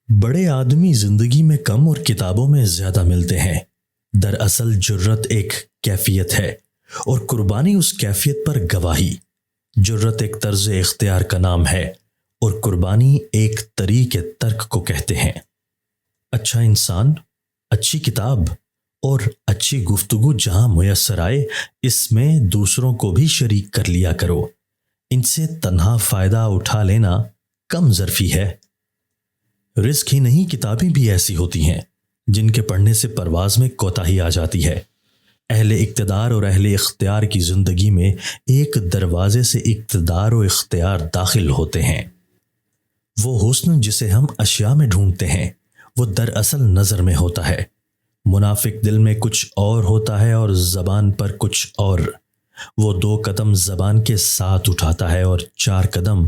بڑے آدمی زندگی میں کم اور کتابوں میں زیادہ ملتے ہیں۔ دراصل جرت ایک کیفیت ہے اور قربانی اس کیفیت پر گواہی۔ جرت ایک طرز اختیار کا نام ہے اور قربانی ایک طریق ترک کو کہتے ہیں۔ اچھا انسان، اچھی کتاب اور اچھی گفتگو جہاں میسر آئے، اس میں دوسروں کو بھی شریک کر لیا کرو۔ ان سے تنہا فائدہ اٹھا لینا کم ظرفی ہے۔ رزق ہی نہیں، کتابیں بھی ایسی ہوتی ہیں جن کے پڑھنے سے پرواز میں کوتاہی آ جاتی ہے۔ اہل اقتدار اور اہل اختیار کی زندگی میں ایک دروازے سے اقتدار و اختیار داخل ہوتے ہیں۔ وہ حسن جسے ہم اشیاء میں ڈھونڈتے ہیں، وہ دراصل نظر میں ہوتا ہے۔ منافق دل میں کچھ اور ہوتا ہے اور زبان پر کچھ اور۔ وہ 2 قدم زبان کے ساتھ اٹھاتا ہے اور 4 قدم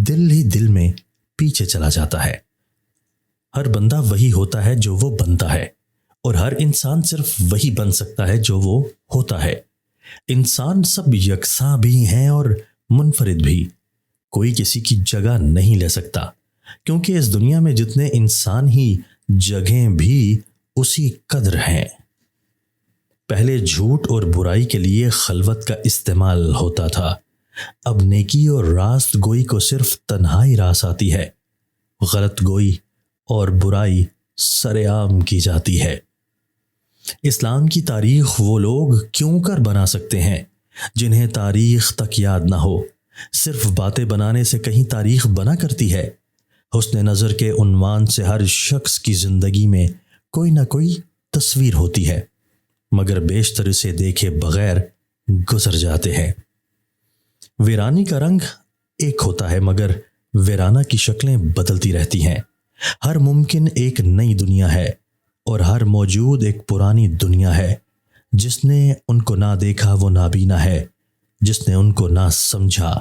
دل ہی دل میں پیچھے چلا جاتا ہے۔ ہر بندہ وہی ہوتا ہے جو وہ بنتا ہے، اور ہر انسان صرف وہی بن سکتا ہے جو وہ ہوتا ہے۔ انسان سب یکساں بھی ہیں اور منفرد بھی۔ کوئی کسی کی جگہ نہیں لے سکتا، کیونکہ اس دنیا میں جتنے انسان ہی جگہیں بھی اسی قدر ہیں۔ پہلے جھوٹ اور برائی کے لیے خلوت کا استعمال ہوتا تھا، اب نیکی اور راست گوئی کو صرف تنہائی راس آتی ہے۔ غلط گوئی اور برائی سر عام کی جاتی ہے۔ اسلام کی تاریخ وہ لوگ کیوں کر بنا سکتے ہیں جنہیں تاریخ تک یاد نہ ہو؟ صرف باتیں بنانے سے کہیں تاریخ بنا کرتی ہے؟ حسن نظر کے عنوان سے ہر شخص کی زندگی میں کوئی نہ کوئی تصویر ہوتی ہے، مگر بیشتر اسے دیکھے بغیر گزر جاتے ہیں۔ ویرانی کا رنگ ایک ہوتا ہے، مگر ویرانہ کی شکلیں بدلتی رہتی ہیں۔ ہر ممکن ایک نئی دنیا ہے اور ہر موجود ایک پرانی دنیا ہے۔ جس نے ان کو نہ دیکھا وہ نابینا ہے، جس نے ان کو نہ سمجھا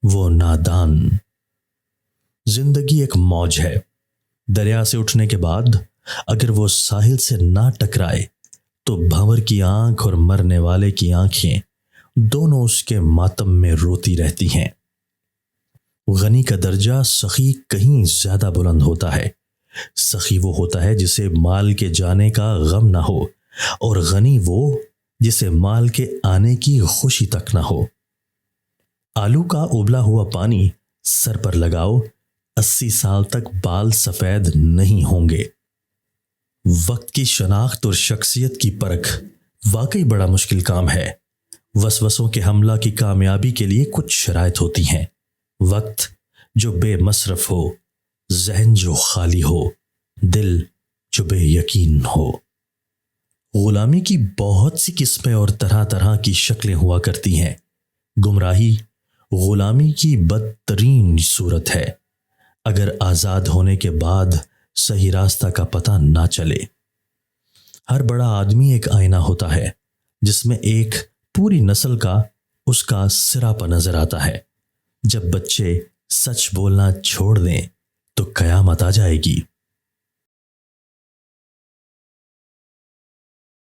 وہ نادان۔ زندگی ایک موج ہے۔ دریا سے اٹھنے کے بعد اگر وہ ساحل سے نہ ٹکرائے تو بھنور کی آنکھ اور مرنے والے کی آنکھیں دونوں اس کے ماتم میں روتی رہتی ہیں۔ غنی کا درجہ سخی کہیں زیادہ بلند ہوتا ہے۔ سخی وہ ہوتا ہے جسے مال کے جانے کا غم نہ ہو، اور غنی وہ جسے مال کے آنے کی خوشی تک نہ ہو۔ آلو کا ابلا ہوا پانی سر پر لگاؤ، 80 سال تک بال سفید نہیں ہوں گے۔ وقت کی شناخت اور شخصیت کی پرکھ واقعی بڑا مشکل کام ہے۔ وسوسوں کے حملہ کی کامیابی کے لیے کچھ شرائط ہوتی ہیں۔ وقت جو بے مصرف ہو، ذہن جو خالی ہو، دل جو بے یقین ہو۔ غلامی کی بہت سی قسمیں اور طرح طرح کی شکلیں ہوا کرتی ہیں۔ گمراہی غلامی کی بدترین صورت ہے، اگر آزاد ہونے کے بعد صحیح راستہ کا پتہ نہ چلے۔ ہر بڑا آدمی ایک آئینہ ہوتا ہے جس میں ایک پوری نسل کا اس کا سراپا نظر آتا ہے۔ جب بچے سچ بولنا چھوڑ دیں تو قیامت آ جائے گی۔